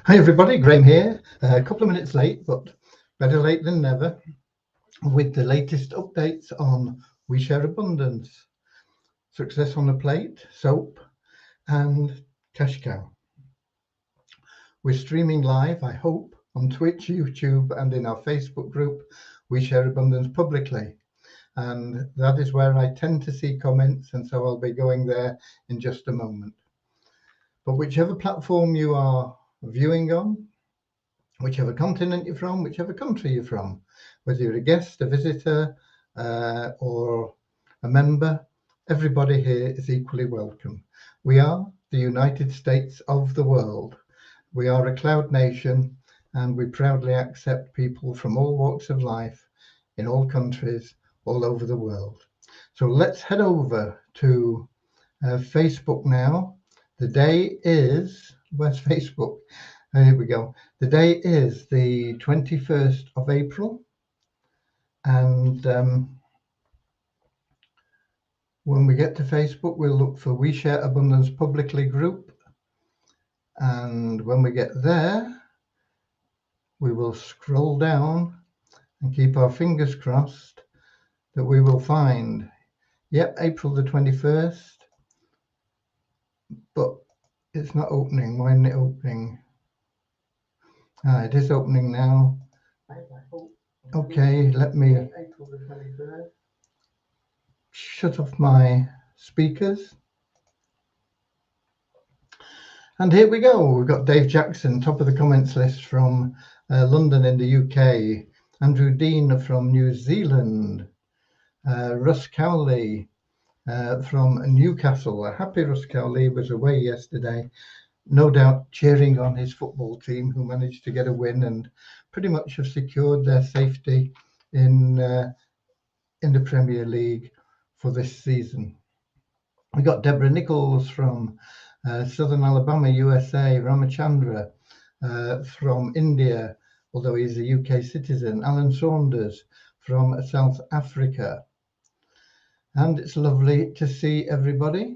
Hi everybody, Graham here. A couple of minutes late, but better late than never, with the latest updates on We Share Abundance, Success on a Plate, Soap, and Cash Cow. We're streaming live, I hope, on Twitch, YouTube, and in our Facebook group, We Share Abundance Publicly. And that is where I tend to see comments, and so I'll be going there in just a moment. But whichever platform you are viewing on, whichever continent you're from, whichever country you're from, whether you're a guest, a visitor, or a member, everybody here is equally welcome. We are the United States of the world. We are a cloud nation, and we proudly accept people from all walks of life, in all countries, all over the world. So let's head over to Facebook now. The day is, where's Facebook? Here we go. The day is the 21st of April. And when we get to Facebook, we'll look for We Share Abundance Publicly group. And when we get there, we will scroll down and keep our fingers crossed that we will find, yep, April the 21st. But it's not opening. Why isn't it opening? It is opening now. Okay, let me shut off my speakers. And here we go. We've got Dave Jackson, top of the comments list from London in the UK. Andrew Dean from New Zealand. Russ Cowley from Newcastle. Happy Russ Cowley was away yesterday, no doubt cheering on his football team, who managed to get a win and pretty much have secured their safety in the Premier League for this season. We got Deborah Nichols from Southern Alabama, USA. Ramachandra from India, although he's a UK citizen. Alan Saunders from South Africa. And it's lovely to see everybody.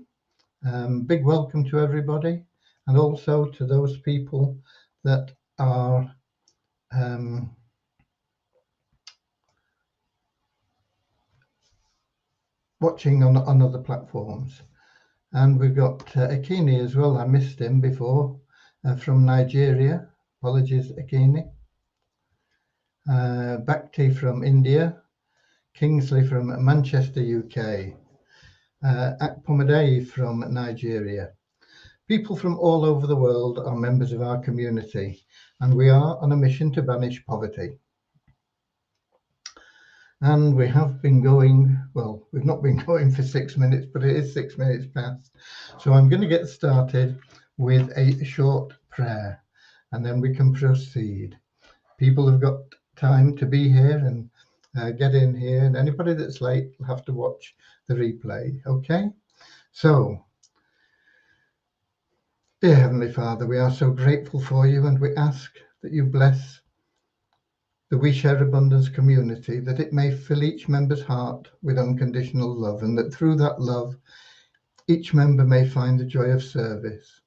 Big welcome to everybody, and also to those people that are watching on other platforms. And we've got Akini as well. I missed him before, from Nigeria. Apologies, Akini. Bhakti from India. Kingsley from Manchester, UK. Akpomade from Nigeria. People from all over the world are members of our community, and we are on a mission to banish poverty. And we have been going, well, we've not been going for 6 minutes, but it is 6 minutes past. So I'm going to get started with a short prayer, and then we can proceed. People have got time to be here and get in here, and anybody that's late will have to watch the replay, okay? So, dear Heavenly Father, we are so grateful for you, and we ask that you bless the We Share Abundance community, that it may fill each member's heart with unconditional love, and that through that love, each member may find the joy of service.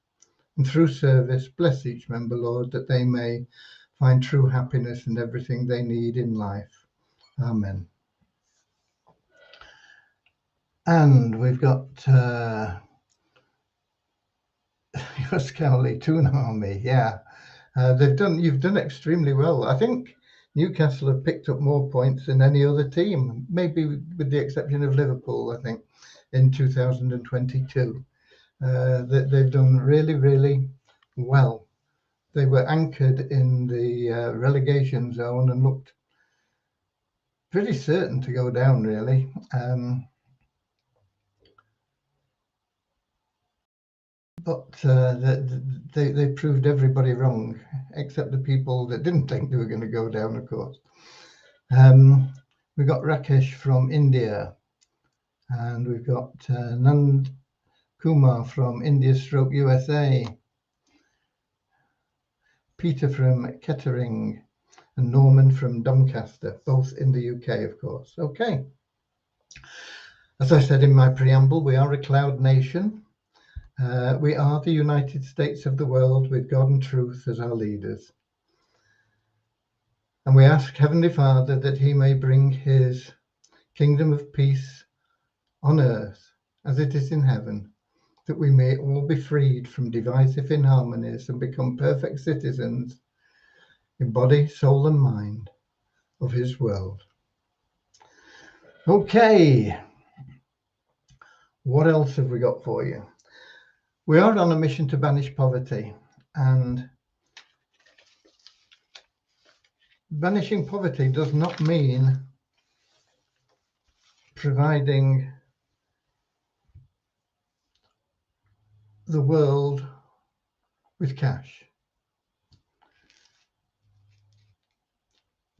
And through service, bless each member, Lord, that they may find true happiness and everything they need in life. Amen. And we've got Russ Cowley, Toon Army, yeah. You've done extremely well. I think Newcastle have picked up more points than any other team, maybe with the exception of Liverpool, I think, in 2022. They've done really, really well. They were anchored in the relegation zone and looked pretty certain to go down, really. But they proved everybody wrong, except the people that didn't think they were going to go down, of course. We've got Rakesh from India, and we've got Nand Kumar from India / USA, Peter from Kettering, and Norman from Doncaster, both in the UK, of course. Okay. As I said in my preamble, we are a cloud nation, We are the United States of the world with God and truth as our leaders. And we ask Heavenly Father that He may bring His kingdom of peace on earth as it is in heaven, that we may all be freed from divisive inharmonies and become perfect citizens in body, soul, and mind of His world. Okay, what else have we got for you? We are on a mission to banish poverty, and banishing poverty does not mean providing the world with cash.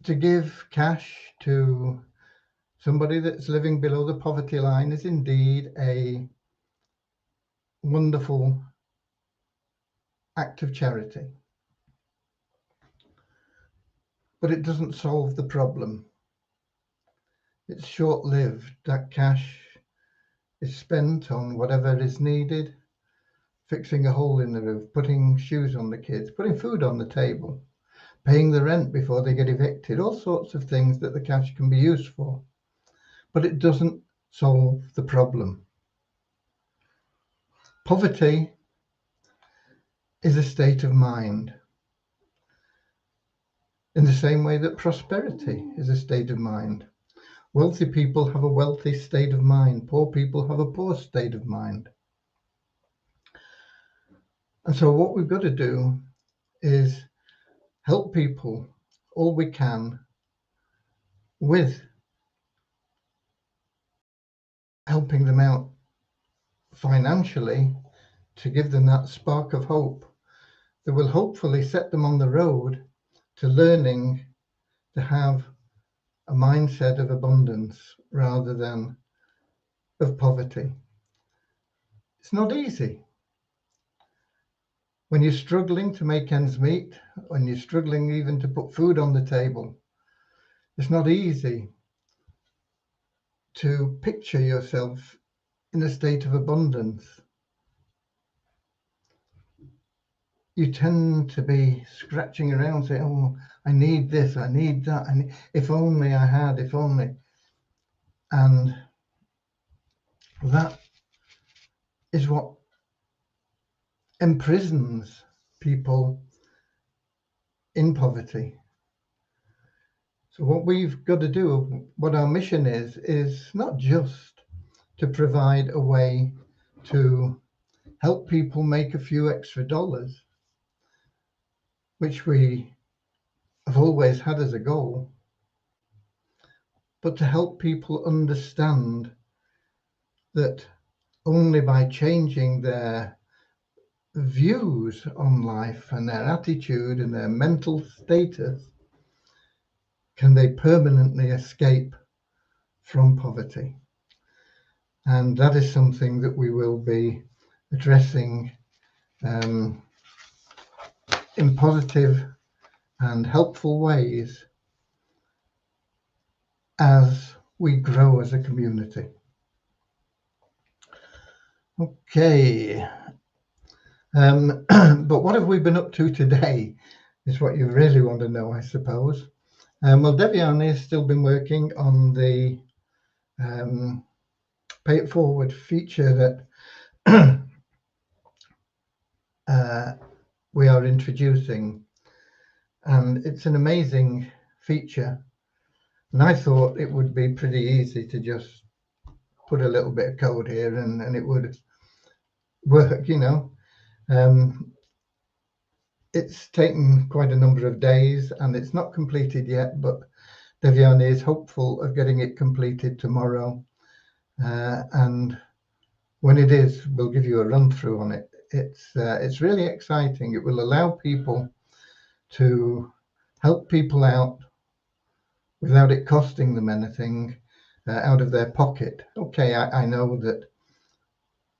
To give cash to somebody that's living below the poverty line is indeed a wonderful act of charity, but it doesn't solve the problem. It's short-lived. That cash is spent on whatever is needed, fixing a hole in the roof, putting shoes on the kids, putting food on the table, paying the rent before they get evicted, all sorts of things that the cash can be used for. But it doesn't solve the problem. Poverty is a state of mind, in the same way that prosperity is a state of mind. Wealthy people have a wealthy state of mind. Poor people have a poor state of mind. And so what we've got to do is help people all we can with helping them out financially to give them that spark of hope that will hopefully set them on the road to learning to have a mindset of abundance rather than of poverty. It's not easy. When you're struggling to make ends meet, when you're struggling even to put food on the table, it's not easy to picture yourself in a state of abundance. You tend to be scratching around saying, oh, I need this, I need that, and if only I had, if only. And that is what imprisons people in poverty. So what we've got to do, what our mission is not just to provide a way to help people make a few extra dollars, which we have always had as a goal, but to help people understand that only by changing their views on life and their attitude and their mental status can they permanently escape from poverty. And that is something that we will be addressing in positive and helpful ways as we grow as a community. Okay, but what have we been up to today is what you really want to know, I suppose. Well, Devyani has still been working on the Pay It Forward feature that we are introducing, and it's an amazing feature, and I thought it would be pretty easy to just put a little bit of code here and it would work, you know. It's taken quite a number of days and it's not completed yet, but Devyani is hopeful of getting it completed tomorrow, and when it is, we'll give you a run through on it. It's really exciting. It will allow people to help people out without it costing them anything out of their pocket. Okay, I know that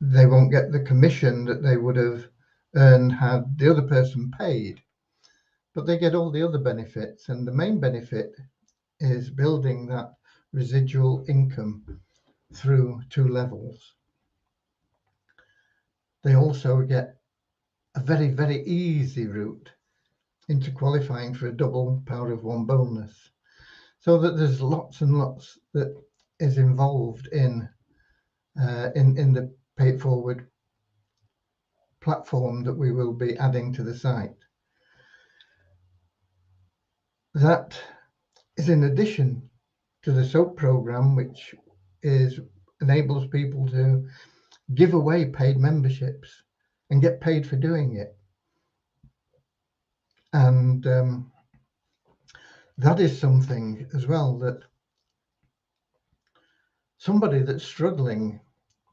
they won't get the commission that they would have earned had the other person paid, but they get all the other benefits, and the main benefit is building that residual income through 2 levels. they also get a very, very easy route into qualifying for a double Power of One bonus. So that there's lots and lots that is involved in the Pay It Forward platform that we will be adding to the site. That is in addition to the SOAP program, which enables people to give away paid memberships and get paid for doing it. And that is something as well that somebody that's struggling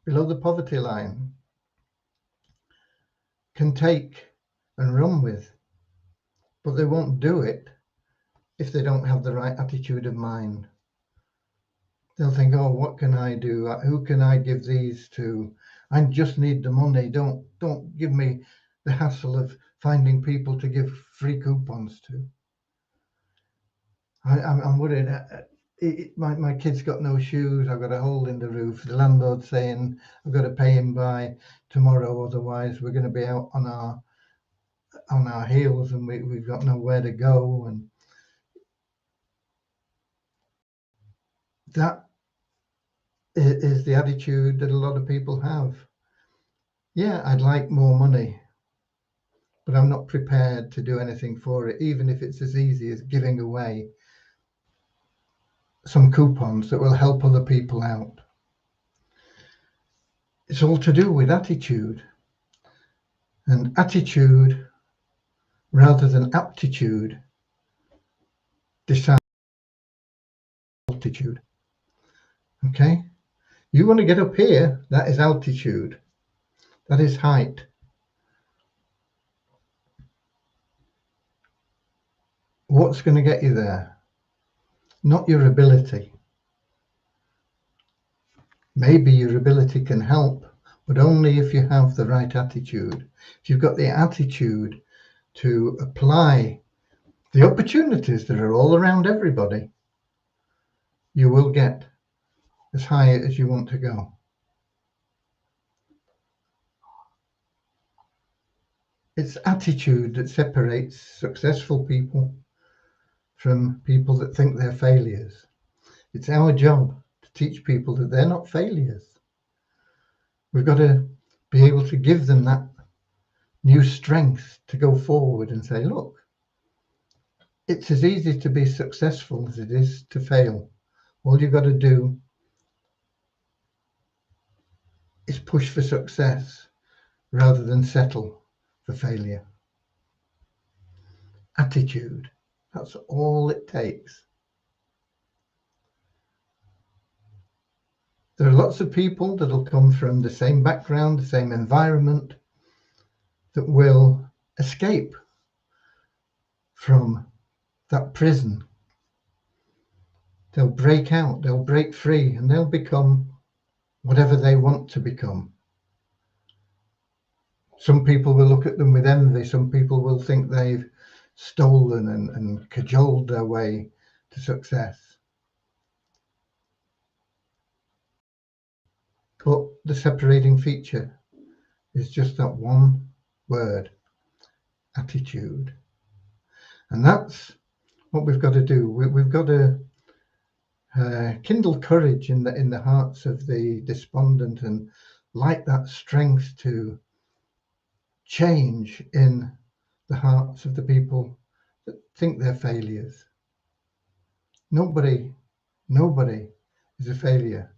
below the poverty line can take and run with, but they won't do it if they don't have the right attitude of mind. They'll think, oh, what can I do? Who can I give these to? I just need the money. Don't give me the hassle of finding people to give free coupons to. I'm worried. My kid's got no shoes. I've got a hole in the roof. The landlord's saying I've got to pay him by tomorrow, otherwise we're going to be out on our heels, and we've got nowhere to go. And that is the attitude that a lot of people have. Yeah, I'd like more money, but I'm not prepared to do anything for it, even if it's as easy as giving away some coupons that will help other people out. It's all to do with attitude, and attitude rather than aptitude decides altitude. Okay, you want to get up here, that is altitude, that is height. What's going to get you there? Not your ability. Maybe your ability can help, but only if you have the right attitude. If you've got the attitude to apply the opportunities that are all around everybody, you will get as high as you want to go. It's attitude that separates successful people from people that think they're failures. It's our job to teach people that they're not failures. We've got to be able to give them that new strength to go forward and say, look, it's as easy to be successful as it is to fail. All you've got to do is push for success rather than settle for failure. Attitude, that's all it takes. There are lots of people that'll come from the same background, the same environment, that will escape from that prison. They'll break out, they'll break free, and they'll become whatever they want to become. Some people will look at them with envy. Some people will think they've stolen and cajoled their way to success. But the separating feature is just that one word, attitude. And that's what we've got to do. We've got to kindle courage in the hearts of the despondent, and light that strength to change in the hearts of the people that think they're failures. Nobody is a failure.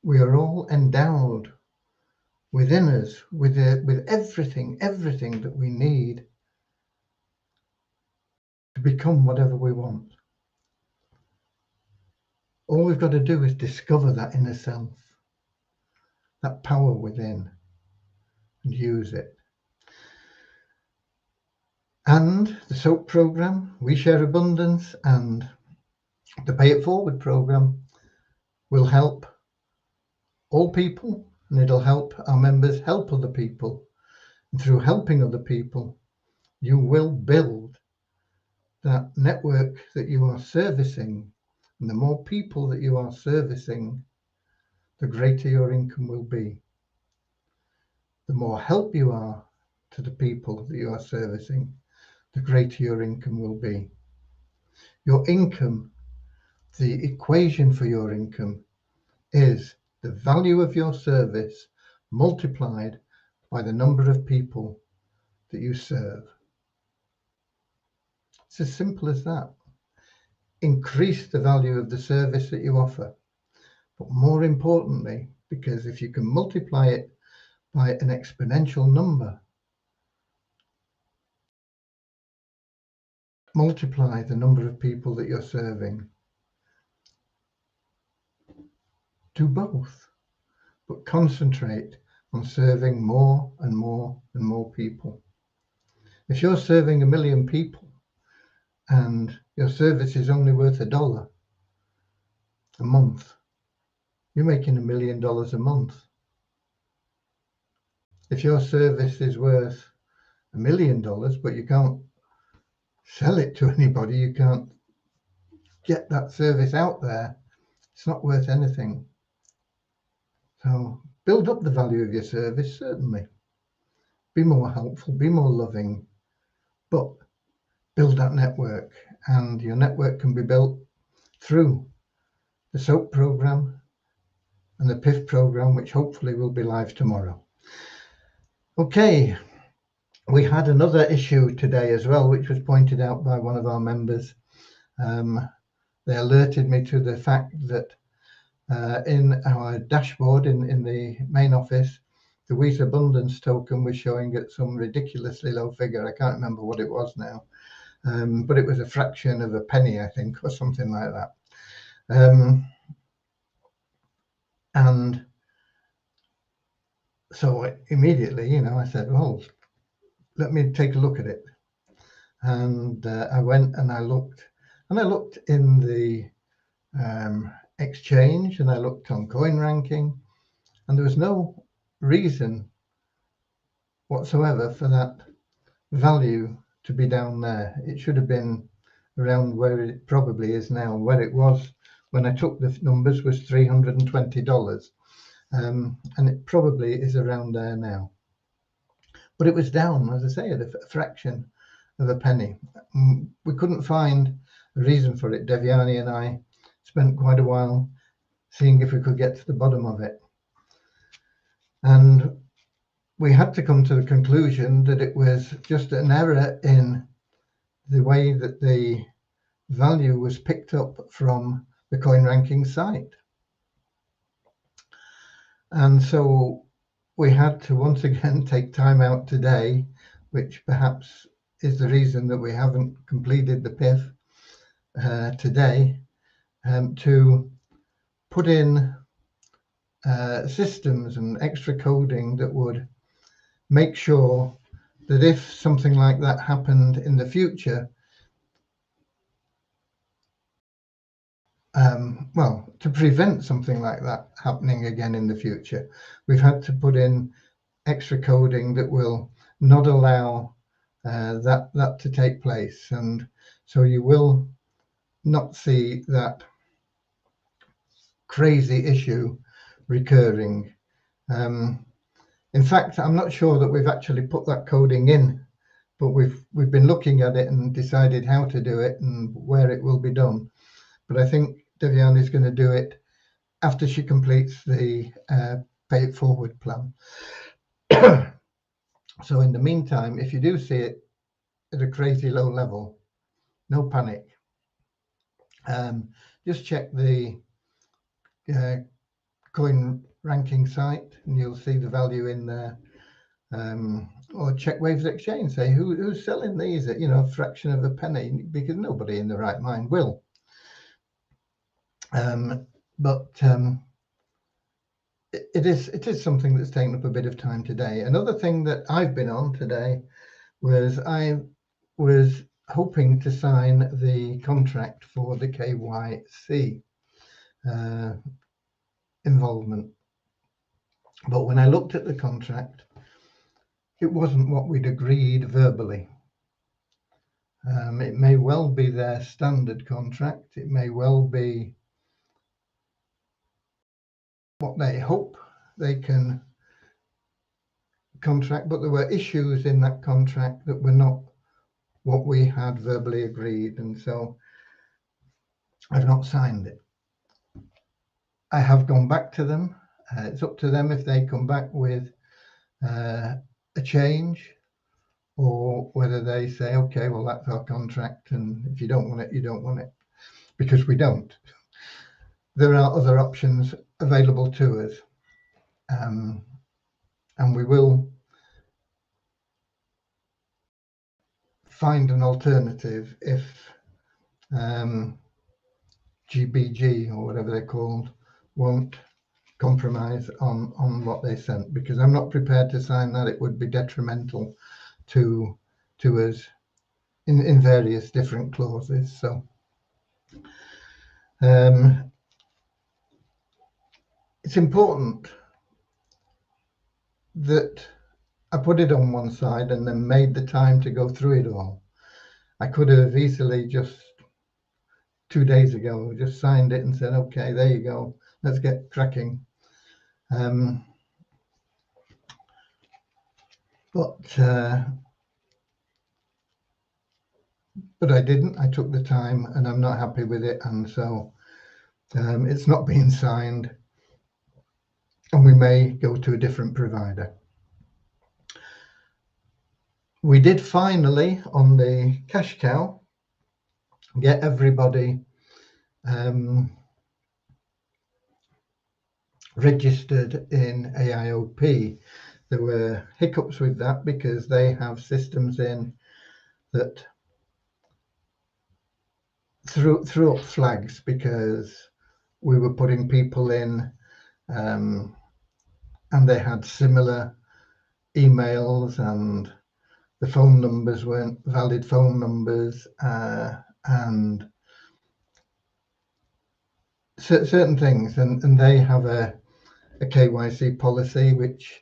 We are all endowed within us with everything that we need to become whatever we want. All we've got to do is discover that inner self, that power within, and use it. And the SOAP program, We Share Abundance, and the Pay It Forward program will help all people, and it'll help our members help other people. And through helping other people, you will build that network that you are servicing. And the more people that you are servicing, the greater your income will be. the more help you are to the people that you are servicing, the greater your income will be. Your income, the equation for your income, is the value of your service multiplied by the number of people that you serve. It's as simple as that. Increase the value of the service that you offer. But more importantly, because if you can multiply it by an exponential number, multiply the number of people that you're serving. Do both, but concentrate on serving more and more and more people. If you're serving 1 million people and your service is only worth $1 a month, you're making $1 million a month. If your service is worth $1 million, but you can't sell it to anybody, you can't get that service out there, it's not worth anything. So build up the value of your service, certainly. Be more helpful, be more loving, but build that network. And your network can be built through the SOAP program and the PIF program, which hopefully will be live tomorrow. Okay, we had another issue today as well, which was pointed out by one of our members. They alerted me to the fact that in our dashboard in the main office, the Wheat Abundance token was showing at some ridiculously low figure. I can't remember what it was now, but it was a fraction of a penny, I think, or something like that. And so immediately, I said, well, let me take a look at it. And I went and I looked in the exchange, and I looked on CoinRanking, and there was no reason whatsoever for that value to be down there. It should have been around where it probably is now. Where it was when I took the numbers was $320, and it probably is around there now. But it was down, as I say, at a fraction of a penny. We couldn't find a reason for it. Devyani and I spent quite a while seeing if we could get to the bottom of it. And we had to come to the conclusion that it was just an error in the way that the value was picked up from the CoinRanking site. And so we had to once again take time out today, which perhaps is the reason that we haven't completed the PIF today, to put in systems and extra coding that would make sure that if something like that happened in the future, to prevent something like that happening again in the future, we've had to put in extra coding that will not allow that to take place. And so you will not see that crazy issue recurring. In fact, I'm not sure that we've actually put that coding in, but we've been looking at it and decided how to do it and where it will be done. But I think Devyani is going to do it after she completes the Pay It Forward plan. So in the meantime, if you do see it at a crazy low level, no panic. Just check the CoinRanking site and you'll see the value in there. Or check Waves Exchange, say who's selling these at a fraction of a penny, because nobody in their right mind will. It is something that's taken up a bit of time today. Another thing that I've been on today was I was hoping to sign the contract for the KYC involvement. But when I looked at the contract, it wasn't what we'd agreed verbally. It may well be their standard contract. It may well be what they hope they can contract, but there were issues in that contract that were not what we had verbally agreed, and so I've not signed it. I have gone back to them. It's up to them if they come back with a change, or whether they say, okay, well, that's our contract, and if you don't want it, you don't want it, because we don't. There are other options available to us, and we will find an alternative if GBG, or whatever they're called, won't compromise on what they sent, because I'm not prepared to sign that. It would be detrimental to us in various different clauses. So it's important that I put it on one side and then made the time to go through it all. I could have easily just 2 days ago just signed it and said, okay, there you go, let's get cracking. But I didn't. I took the time, and I'm not happy with it, and so it's not being signed, and we may go to a different provider. We did finally, on the cash cow, get everybody registered in AIOP. There were hiccups with that because they have systems in that threw up flags, because we were putting people in and they had similar emails, and the phone numbers weren't valid phone numbers, and certain things, and they have a KYC policy which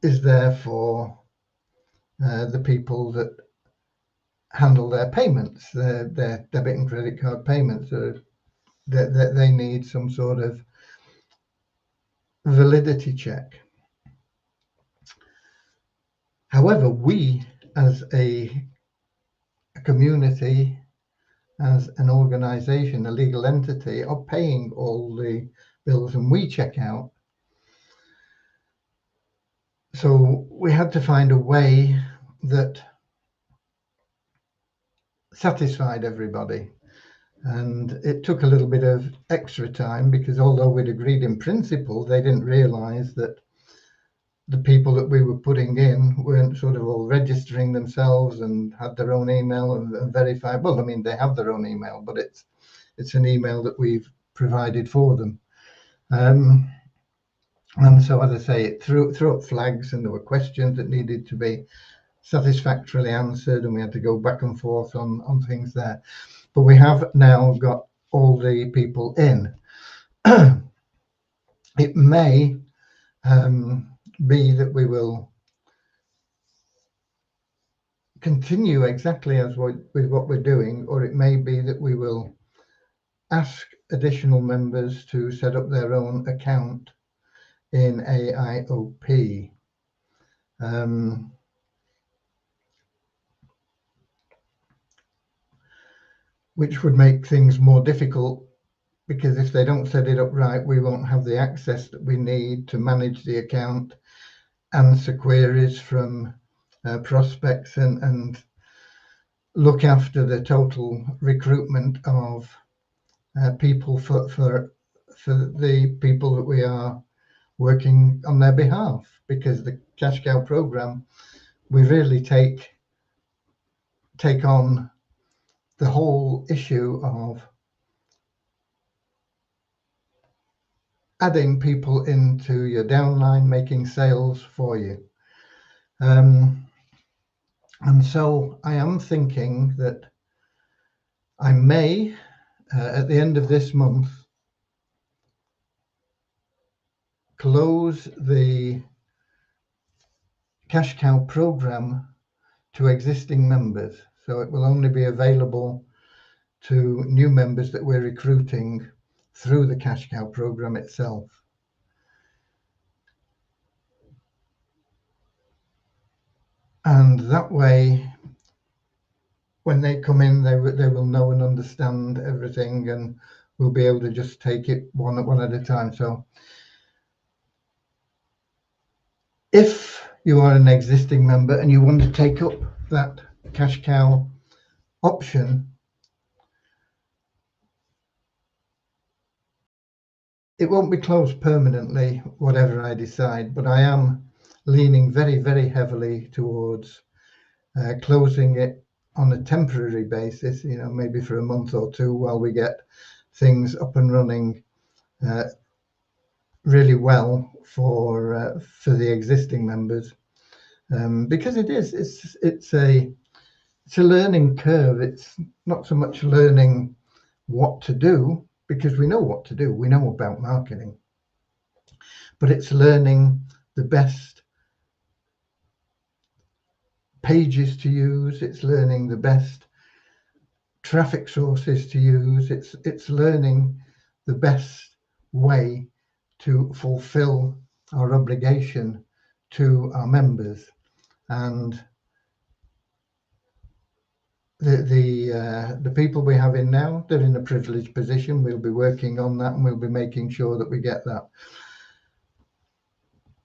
is there for the people that handle their payments, their debit and credit card payments. They need some sort of validity check. However, we as a community, as an organization, a legal entity, are paying all the bills, and we check out. So we had to find a way that satisfied everybody. And it took a little bit of extra time, because although we'd agreed in principle, they didn't realize that the people that we were putting in weren't sort of all registering themselves and had their own email and verified. Well, I mean, they have their own email, but it's an email that we've provided for them. And so, as I say, it threw up flags, and there were questions that needed to be satisfactorily answered, and we had to go back and forth on things there. But we have now got all the people in. It may be that we will continue exactly as with what we're doing, or it may be that we will ask additional members to set up their own account in AIOP. Which would make things more difficult, because if they don't set it up right, we won't have the access that we need to manage the account, answer queries from prospects, and look after the total recruitment of people for the people that we are working on their behalf. Because the cash cow program, we really take on the whole issue of adding people into your downline, making sales for you. And so I am thinking that I may, at the end of this month, close the cash cow program to existing members. So it will only be available to new members that we're recruiting through the cash cow program itself. and that way when they come in, they will know and understand everything, and we'll be able to just take it one at a time. So if you are an existing member and you want to take up that cash cow option, it won't be closed permanently, whatever I decide, but I am leaning very, very heavily towards closing it on a temporary basis, you know, maybe for a month or two while we get things up and running really well for the existing members, because it's a learning curve. It's not so much learning what to do, because we know what to do, we know about marketing, but it's learning the best pages to use, it's learning the best traffic sources to use, it's learning the best way to fulfill our obligation to our members. And the people we have in now, they're in a privileged position. We'll be working on that, and we'll be making sure that we get that.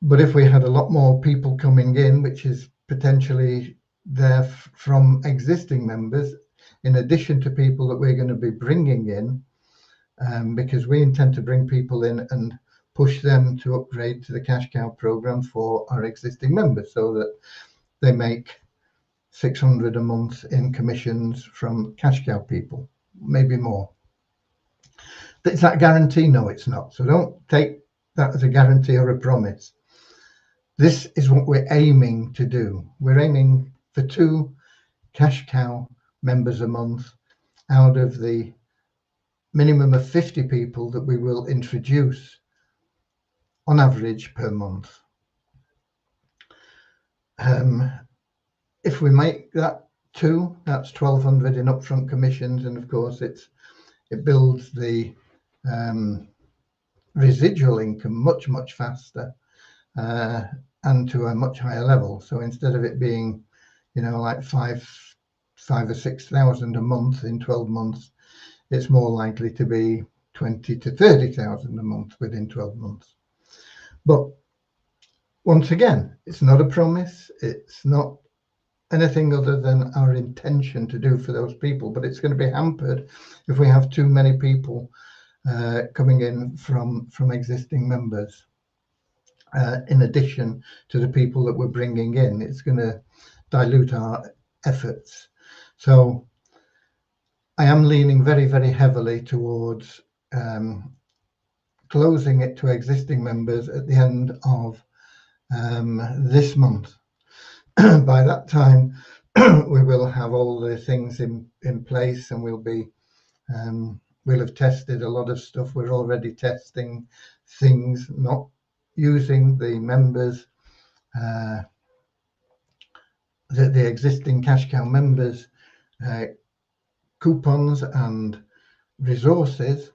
But if we had a lot more people coming in, which is potentially there from existing members, in addition to people that we're going to be bringing in, because we intend to bring people in and push them to upgrade to the cash cow program for our existing members, so that they make 600 a month in commissions from cash cow people, maybe more. Is that a guarantee? No, it's not. So don't take that as a guarantee or a promise. This is what we're aiming to do. We're aiming for 2 cash cow members a month out of the minimum of 50 people that we will introduce on average per month. If we make that 2, that's 1,200 in upfront commissions, and of course it builds the residual income much faster and to a much higher level. So instead of it being, you know, like 5 or 6,000 a month in 12 months, it's more likely to be 20 to 30,000 a month within 12 months. But once again, it's not a promise. It's not anything other than our intention to do for those people, but it's going to be hampered if we have too many people coming in from existing members. In addition to the people that we're bringing in, it's going to dilute our efforts. So I am leaning very, very heavily towards closing it to existing members at the end of this month. By that time, we will have all the things in place, and we'll have tested a lot of stuff. We're already testing things, not using the members, the existing cash cow members coupons and resources.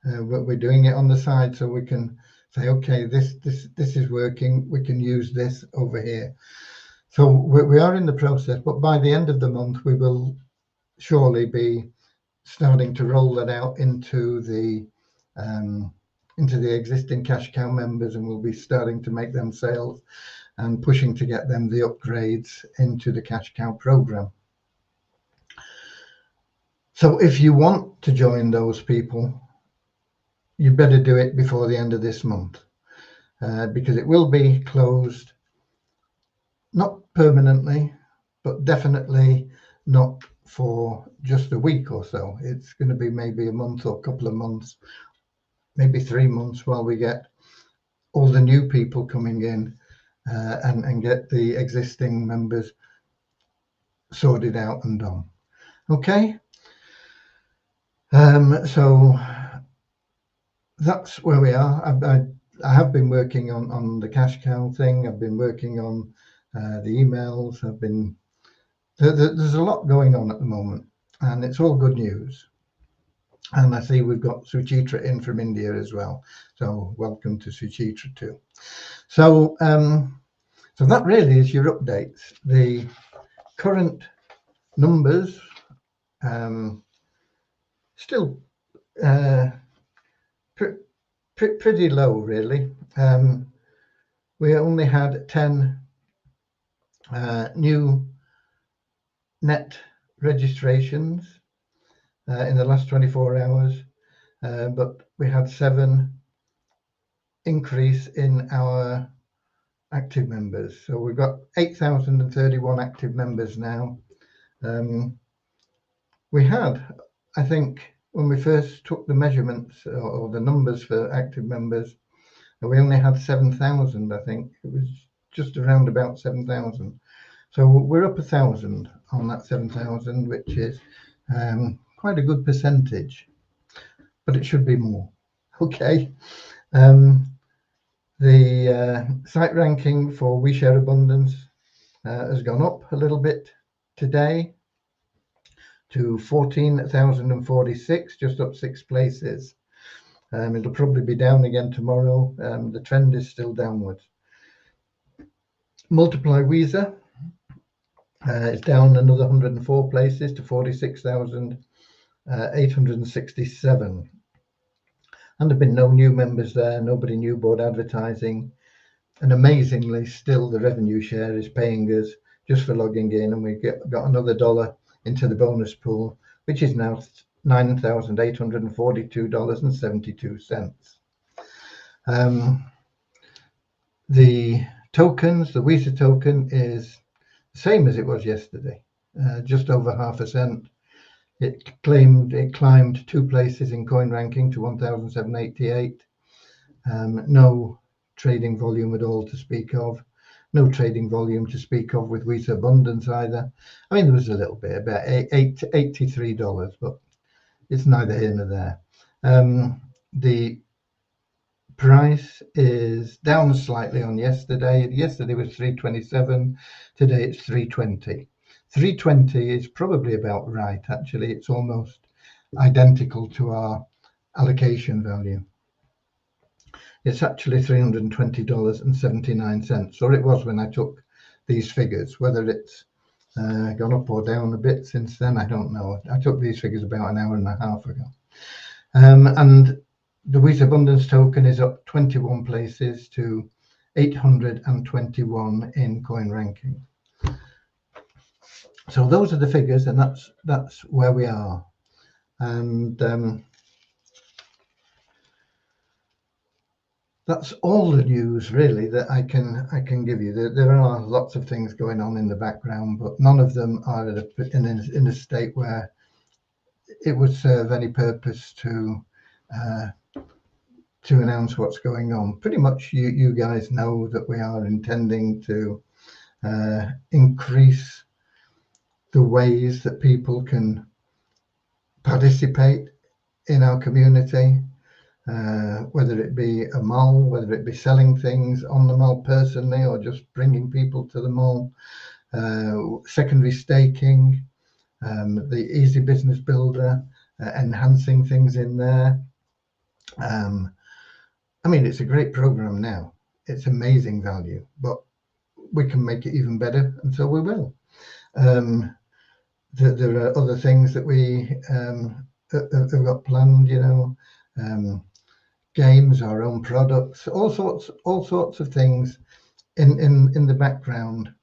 We're doing it on the side so we can say, okay, this is working, we can use this over here. So we are in the process, but by the end of the month we will surely be starting to roll that out into the existing cash cow members, and we'll be starting to make them sales and pushing to get them the upgrades into the cash cow program. So if you want to join those people, you better do it before the end of this month, because it will be closed, not permanently, but definitely not for just a week or so. It's going to be maybe a month or a couple of months, maybe 3 months, while we get all the new people coming in and get the existing members sorted out and done. Okay. So that's where we are. I have been working on the cash cow thing. I've been working on the emails. There's a lot going on at the moment, and it's all good news. And I see we've got Suchitra in from India as well. So welcome to Suchitra too. So So that really is your updates. The current numbers still pretty low, really. We only had 10 new net registrations in the last 24 hours, but we had 7 increase in our active members. So we've got 8,031 active members now. We had, I think, when we first took the measurements or the numbers for active members, we only had 7,000, I think. It was just around about 7,000. So we're up 1,000 on that 7,000, which is quite a good percentage, but it should be more. Okay. The site ranking for We Share Abundance has gone up a little bit today to 14,046, just up 6 places. It'll probably be down again tomorrow. The trend is still downwards. Multiply Weezer is down another 104 places to 46,867. And there have been no new members there, nobody new bought advertising. And amazingly, still the revenue share is paying us just for logging in, and we got another $1 into the bonus pool, which is now $9,842.72. The tokens, the Weezer token is the same as it was yesterday, just over 0.5%. It climbed 2 places in coin ranking to 1,788. No trading volume at all to speak of. No trading volume to speak of with Weezer Abundance either. I mean, there was a little bit, about $83, but it's neither here nor there. The price is down slightly on yesterday. Yesterday was 327. Today it's 320. 320 is probably about right, actually. It's almost identical to our allocation value. It's actually $320.79, or it was when I took these figures. Whether it's gone up or down a bit since then, I don't know. I took these figures about an hour and a half ago. And the Weezer Abundance token is up 21 places to 821 in coin ranking. So those are the figures, and that's where we are. And that's all the news really that I can give you. There are lots of things going on in the background, but none of them are in a state where it would serve any purpose to announce what's going on. Pretty much you guys know that we are intending to increase the ways that people can participate in our community, whether it be a mall, whether it be selling things on the mall personally, or just bringing people to the mall, secondary staking, the Easy Business Builder, enhancing things in there. I mean, it's a great program now. It's amazing value, but we can make it even better, and so we will. There are other things that we have got planned, you know, games, our own products, all sorts of things in the background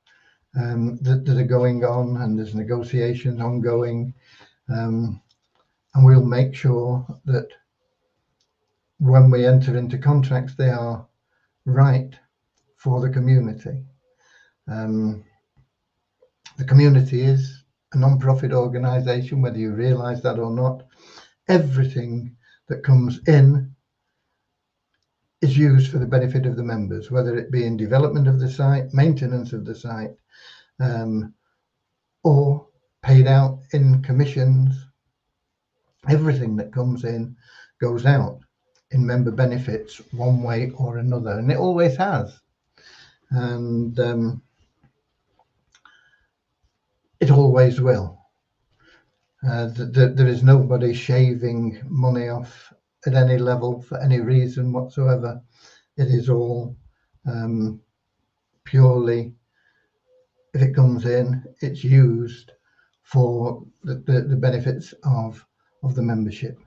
that are going on, and there's negotiations ongoing, and we'll make sure that when we enter into contracts, they are right for the community. The community is a non-profit organization, whether you realize that or not. Everything that comes in is used for the benefit of the members, whether it be in development of the site, maintenance of the site, or paid out in commissions. Everything that comes in goes out in member benefits one way or another, and it always has. And it always will. There is nobody shaving money off at any level for any reason whatsoever. It is all purely, if it comes in, it's used for the benefits of the membership.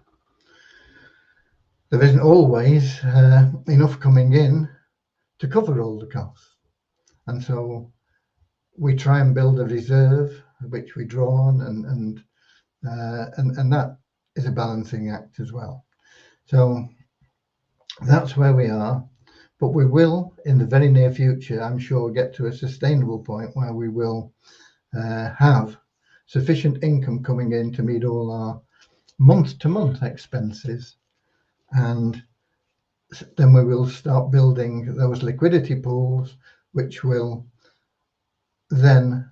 There isn't always enough coming in to cover all the costs, and so we try and build a reserve which we draw on, and that is a balancing act as well. So that's where we are, but we will, in the very near future, I'm sure, get to a sustainable point where we will have sufficient income coming in to meet all our month-to-month expenses, and then we will start building those liquidity pools, which will then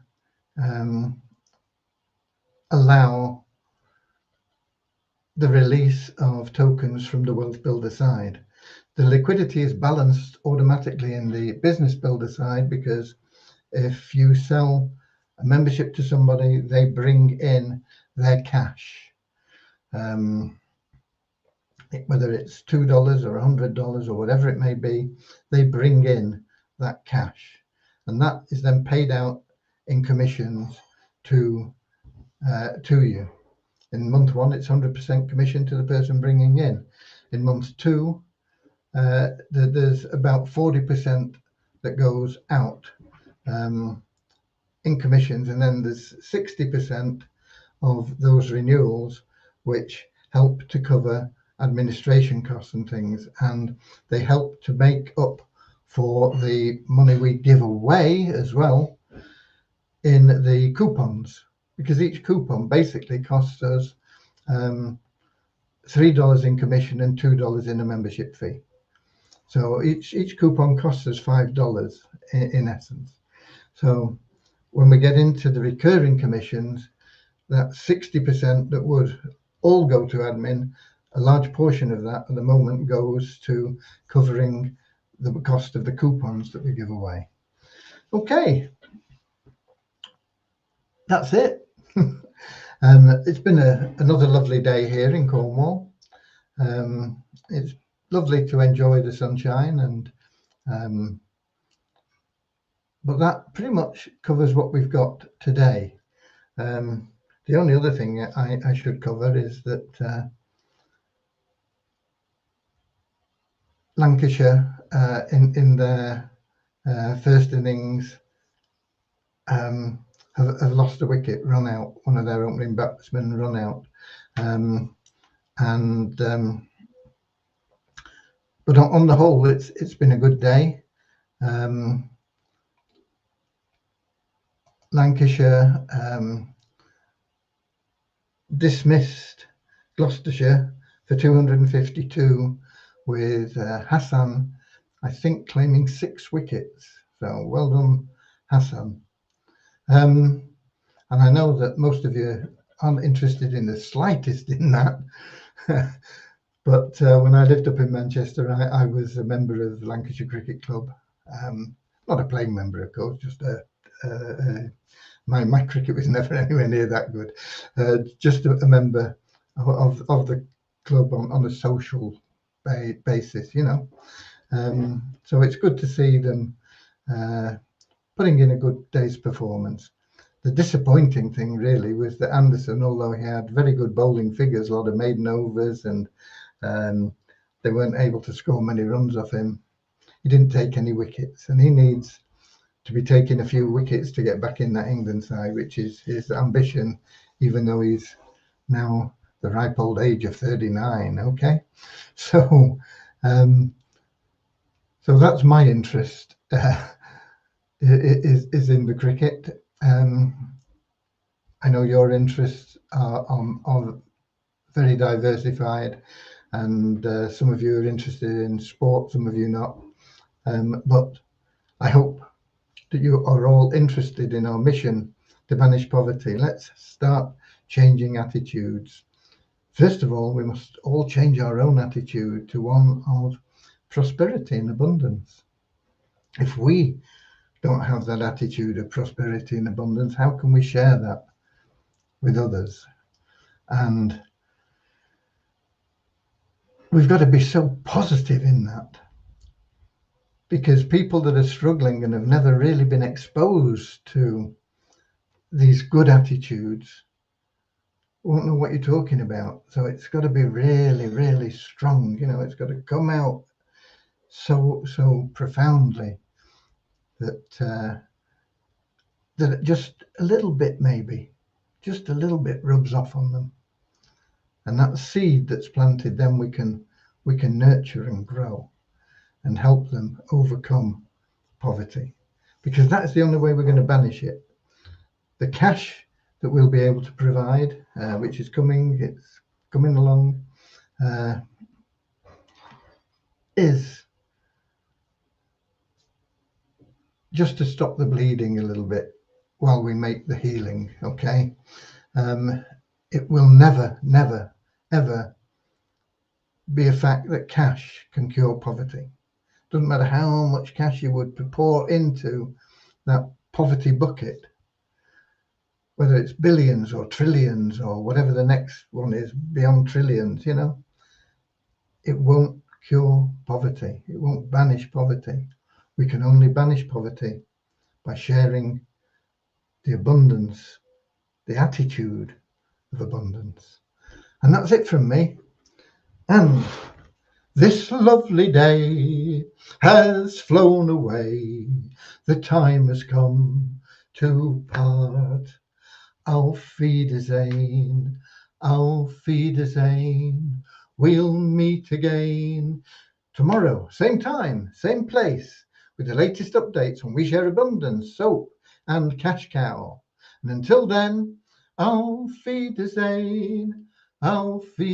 allow the release of tokens from the Wealth Builder side. The liquidity is balanced automatically in the Business Builder side, because if you sell a membership to somebody, they bring in their cash. Whether it's $2 or $100 or whatever it may be, they bring in that cash, and that is then paid out in commissions to you. In month one, it's 100% commission to the person bringing in. In month two, there's about 40% that goes out in commissions, and then there's 60% of those renewals which help to cover administration costs and things, and they help to make up for the money we give away as well in the coupons, because each coupon basically costs us $3 in commission and $2 in a membership fee. So each coupon costs us $5 in essence. So when we get into the recurring commissions, that 60% that would all go to admin, a large portion of that at the moment goes to covering the cost of the coupons that we give away. Okay, that's it. It's been another lovely day here in Cornwall. It's lovely to enjoy the sunshine, and but that pretty much covers what we've got today. The only other thing I should cover is that Lancashire in their first innings have lost a wicket, run out. One of their opening batsmen run out, but on the whole, it's been a good day. Lancashire dismissed Gloucestershire for 252, with Hassan, I think, claiming 6 wickets. So well done, Hassan. And I know that most of you aren't interested in the slightest in that. But when I lived up in Manchester, I was a member of the Lancashire Cricket Club. Not a playing member, of course, just my cricket was never anywhere near that good. Just a member of the club on a social basis, you know. So it's good to see them putting in a good day's performance. The disappointing thing really was that Anderson, although he had very good bowling figures, a lot of maiden overs, and they weren't able to score many runs off him, he didn't take any wickets, and he needs to be taking a few wickets to get back in that England side, which is his ambition, even though he's now the ripe old age of 39. Okay, so so that's my interest is in the cricket. I know your interests are very diversified, and some of you are interested in sport, some of you not. But I hope that you are all interested in our mission to banish poverty. Let's start changing attitudes. First of all, we must all change our own attitude to one of prosperity and abundance. If we don't have that attitude of prosperity and abundance, how can we share that with others? And we've got to be so positive in that. because people that are struggling and have never really been exposed to these good attitudes won't know what you're talking about. So it's got to be really, really strong. You know, it's got to come out so profoundly that that just a little bit, maybe just a little bit, rubs off on them. And that seed that's planted, then we can nurture and grow and help them overcome poverty, because that's the only way we're going to banish it. The cash that we'll be able to provide, which is coming, it's coming along, is just to stop the bleeding a little bit while we make the healing. Okay, it will never, ever be a fact that cash can cure poverty. Doesn't matter how much cash you would pour into that poverty bucket, whether it's billions or trillions or whatever the next one is beyond trillions, you know, it won't cure poverty. It won't banish poverty. We can only banish poverty by sharing the abundance, the attitude of abundance. And that's it from me. And this lovely day has flown away. The time has come to part. Auf Wiedersehen, auf Wiedersehen. We'll meet again tomorrow, same time, same place, with the latest updates on We Share Abundance, soap, and Cash Cow. And until then, auf Wiedersehen, auf Wiedersehen.